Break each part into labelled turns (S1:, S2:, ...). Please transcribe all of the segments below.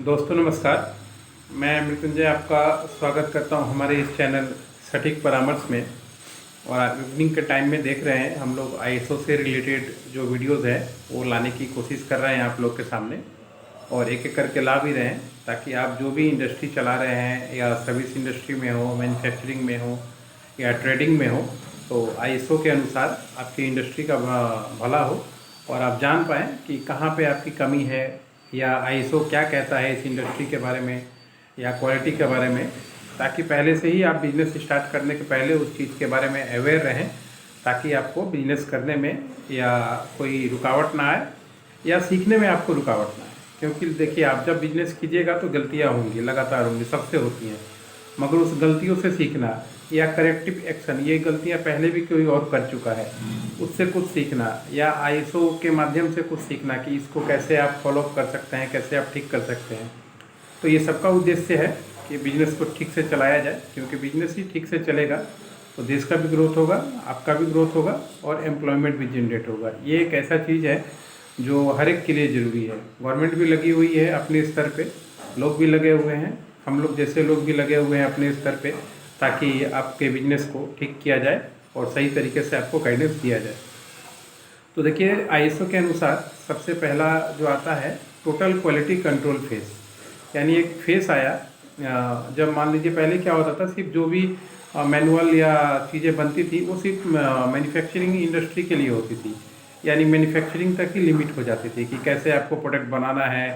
S1: दोस्तों नमस्कार। मैं मृत्युंजय आपका स्वागत करता हूं हमारे इस चैनल सटीक परामर्श में। और आज इवनिंग के टाइम में देख रहे हैं हम लोग आईएसओ से रिलेटेड जो वीडियोस है वो लाने की कोशिश कर रहे हैं आप लोग के सामने, और एक एक करके ला भी रहे हैं ताकि आप जो भी इंडस्ट्री चला रहे हैं या सर्विस इंडस्ट्री में हो, मैन्युफैक्चरिंग में हो या ट्रेडिंग में हो, तो आईएसओ के अनुसार आपकी इंडस्ट्री का भला हो और आप जान पाएँ कि कहाँ पे आपकी कमी है या आईएसओ क्या कहता है इस इंडस्ट्री के बारे में या क्वालिटी के बारे में, ताकि पहले से ही आप बिज़नेस स्टार्ट करने के पहले उस चीज़ के बारे में अवेयर रहें, ताकि आपको बिज़नेस करने में या कोई रुकावट ना आए या सीखने में आपको रुकावट ना आए। क्योंकि देखिए, आप जब बिज़नेस कीजिएगा तो गलतियाँ होंगी, लगातार होंगी, सबसे होती हैं, मगर उस गलतियों से सीखना या करेक्टिव एक्शन, ये गलतियाँ पहले भी कोई और कर चुका है, उससे कुछ सीखना या आईएसओ के माध्यम से कुछ सीखना कि इसको कैसे आप फॉलो कर सकते हैं, कैसे आप ठीक कर सकते हैं। तो ये सबका उद्देश्य है कि बिज़नेस को ठीक से चलाया जाए, क्योंकि बिज़नेस ही ठीक से चलेगा तो देश का भी ग्रोथ होगा, आपका भी ग्रोथ होगा और एम्प्लॉयमेंट भी जनरेट होगा। ये एक ऐसा चीज़ है जो हर एक के लिए ज़रूरी है। गवर्नमेंट भी लगी हुई है अपने स्तर पे, लोग भी लगे हुए हैं, हम लोग जैसे लोग भी लगे हुए हैं अपने स्तर पे, ताकि आपके बिजनेस को ठीक किया जाए और सही तरीके से आपको गाइडेंस दिया जाए। तो देखिए, आईएसओ के अनुसार सबसे पहला जो आता है टोटल क्वालिटी कंट्रोल फेस, यानी एक फेस आया। जब मान लीजिए पहले क्या होता था, सिर्फ जो भी मैनुअल या चीज़ें बनती थी वो सिर्फ मैन्युफैक्चरिंग इंडस्ट्री के लिए होती थी, यानी मैन्युफैक्चरिंग तक ही लिमिट हो जाती थी कि कैसे आपको प्रोडक्ट बनाना है,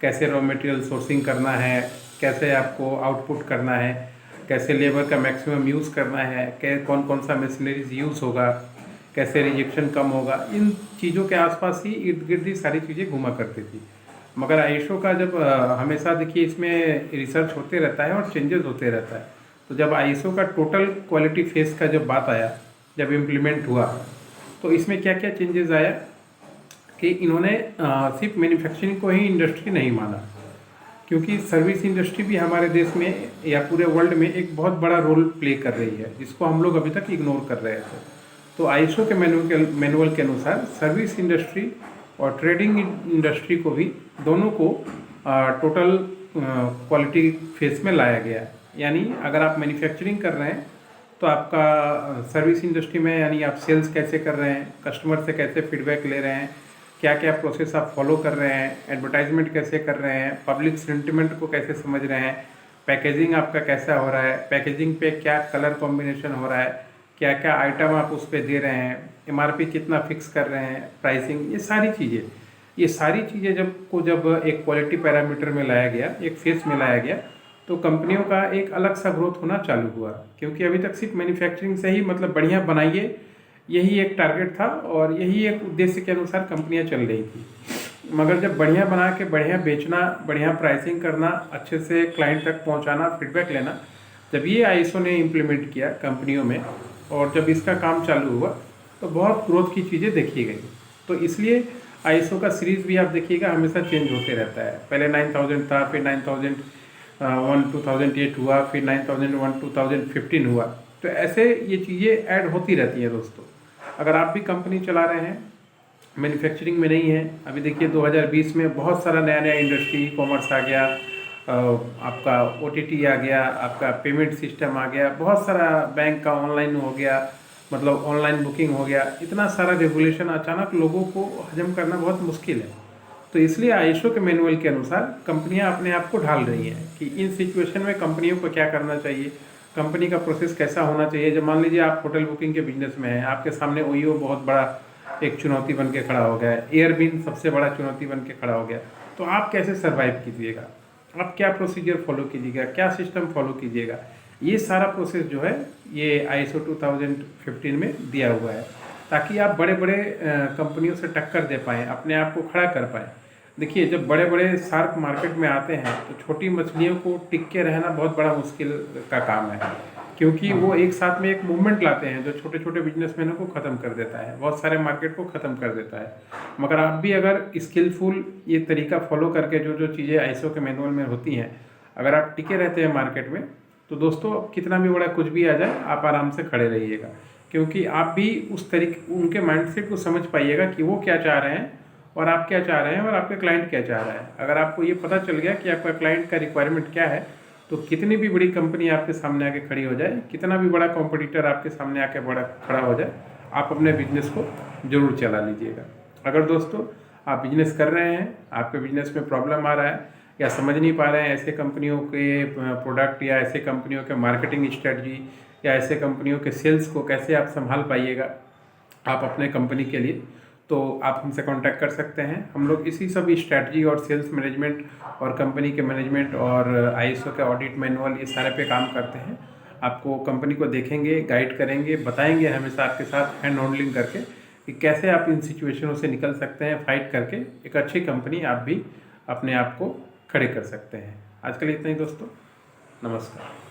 S1: कैसे रॉ मटेरियल सोर्सिंग करना है, कैसे आपको आउटपुट करना है, कैसे लेबर का मैक्सिमम यूज़ करना है, कौन कौन सा मशीनरीज यूज़ होगा, कैसे रिजेक्शन कम होगा। इन चीज़ों के आसपास ही इर्द गिर्द ही सारी चीज़ें घूमा करती थी। मगर आईएसओ का जब हमेशा देखिए इसमें रिसर्च होते रहता है और चेंजेस होते रहता है। तो जब आईएसओ का टोटल क्वालिटी फेस का जब बात आया, जब इम्प्लीमेंट हुआ, तो इसमें क्या क्या चेंजेस आया कि इन्होंने सिर्फ मैन्युफैक्चरिंग को ही इंडस्ट्री नहीं माना, क्योंकि सर्विस इंडस्ट्री भी हमारे देश में या पूरे वर्ल्ड में एक बहुत बड़ा रोल प्ले कर रही है, जिसको हम लोग अभी तक इग्नोर कर रहे थे। तो आईएसओ के मैनुअल के अनुसार सर्विस इंडस्ट्री और ट्रेडिंग इंडस्ट्री को भी, दोनों को टोटल क्वालिटी फेस में लाया गया। यानी अगर आप मैन्युफैक्चरिंग कर रहे हैं तो आपका सर्विस इंडस्ट्री में, यानी आप सेल्स कैसे कर रहे हैं, कस्टमर से कैसे फीडबैक ले रहे हैं, क्या क्या प्रोसेस आप फॉलो कर रहे हैं, एडवर्टाइजमेंट कैसे कर रहे हैं, पब्लिक सेंटिमेंट को कैसे समझ रहे हैं, पैकेजिंग आपका कैसा हो रहा है, पैकेजिंग पे क्या कलर कॉम्बिनेशन हो रहा है, क्या क्या आइटम आप उस पर दे रहे हैं, एमआरपी कितना फिक्स कर रहे हैं, प्राइसिंग, ये सारी चीज़ें जब एक क्वालिटी पैरामीटर में लाया गया, एक फेस में लाया गया, तो कंपनियों का एक अलग सा ग्रोथ होना चालू हुआ। क्योंकि अभी तक सिर्फ मैन्युफैक्चरिंग से ही, मतलब बढ़िया बनाइए, यही एक टारगेट था और यही एक उद्देश्य के अनुसार कंपनियां चल रही थी। मगर जब बढ़िया बना के बढ़िया बेचना, बढ़िया प्राइसिंग करना, अच्छे से क्लाइंट तक पहुंचाना, फीडबैक लेना, जब ये आईएसओ ने इम्प्लीमेंट किया कंपनियों में और जब इसका काम चालू हुआ, तो बहुत ग्रोथ की चीज़ें देखी गई। तो इसलिए आईएसओ का सीरीज़ भी आप देखिएगा हमेशा चेंज होते रहता है। पहले 9000 था, फिर 9001 2008 हुआ, फिर 9001 2015 हुआ। तो ऐसे ये चीज़ें ऐड होती रहती हैं दोस्तों। अगर आप भी कंपनी चला रहे हैं, मैन्युफैक्चरिंग में नहीं है, अभी देखिए 2020 में बहुत सारा नया नया इंडस्ट्री, ई कॉमर्स आ गया, आपका ओटीटी आ गया, आपका पेमेंट सिस्टम आ गया, बहुत सारा बैंक का ऑनलाइन हो गया, मतलब ऑनलाइन बुकिंग हो गया। इतना सारा रेगुलेशन अचानक लोगों को हजम करना बहुत मुश्किल है। तो इसलिए आईएसओ के मैनुअल के अनुसार कंपनियां अपने आप को ढाल रही हैं कि इन सिचुएशन में कंपनियों को क्या करना चाहिए, कंपनी का प्रोसेस कैसा होना चाहिए। जब मान लीजिए आप होटल बुकिंग के बिजनेस में हैं, आपके सामने ओयो बहुत बड़ा एक चुनौती बन के खड़ा हो गया है, एयरबिन सबसे बड़ा चुनौती बन के खड़ा हो गया, तो आप कैसे सर्वाइव कीजिएगा, आप क्या प्रोसीजर फॉलो कीजिएगा, क्या सिस्टम फॉलो कीजिएगा। ये सारा प्रोसेस जो है ये आईएसओ 2015 में दिया हुआ है, ताकि आप बड़े बड़े कंपनियों से टक्कर दे पाएँ, अपने आप को खड़ा कर पाएँ। देखिए, जब बड़े बड़े शार्क मार्केट में आते हैं तो छोटी मछलियों को टिक के रहना बहुत बड़ा मुश्किल का काम है, क्योंकि वो एक साथ में एक मूवमेंट लाते हैं जो छोटे छोटे बिजनेसमैनों को ख़त्म कर देता है, बहुत सारे मार्केट को ख़त्म कर देता है। मगर आप भी अगर स्किलफुल ये तरीका फॉलो करके जो जो चीज़ें आईएसओ के मैनुअल में होती हैं, अगर आप टिके रहते हैं मार्केट में, तो दोस्तों कितना भी बड़ा कुछ भी आ जाए, आप आराम से खड़े रहिएगा, क्योंकि आप भी उस तरीके उनके माइंडसेट को समझ पाइएगा कि वो क्या चाह रहे हैं और आप क्या चाह रहे हैं और आपका क्लाइंट क्या चाह रहा है। अगर आपको ये पता चल गया कि आपका क्लाइंट का रिक्वायरमेंट क्या है, तो कितनी भी बड़ी कंपनी आपके सामने आके खड़ी हो जाए, कितना भी बड़ा कॉम्पिटिटर आपके सामने आके खड़ा हो जाए, आप अपने बिजनेस को ज़रूर चला लीजिएगा। अगर दोस्तों आप बिजनेस कर रहे हैं, आपके बिजनेस में प्रॉब्लम आ रहा है या समझ नहीं पा रहे हैं ऐसे कंपनियों के प्रोडक्ट या ऐसे कंपनियों के मार्केटिंग स्ट्रेटजी या ऐसे कंपनियों के सेल्स को कैसे आप संभाल पाइएगा आप अपने कंपनी के लिए, तो आप हमसे कांटेक्ट कर सकते हैं। हम लोग इसी सब स्ट्रैटेजी और सेल्स मैनेजमेंट और कंपनी के मैनेजमेंट और आईएसओ के ऑडिट मैनुअल ये सारे पे काम करते हैं। आपको कंपनी को देखेंगे, गाइड करेंगे, बताएंगे हमेशा आपके साथ हैंड होल्डिंग करके कि कैसे आप इन सिचुएशनों से निकल सकते हैं, फाइट करके एक अच्छी कंपनी आप भी अपने आप को खड़े कर सकते हैं। आज के लिए इतना ही दोस्तों, नमस्कार।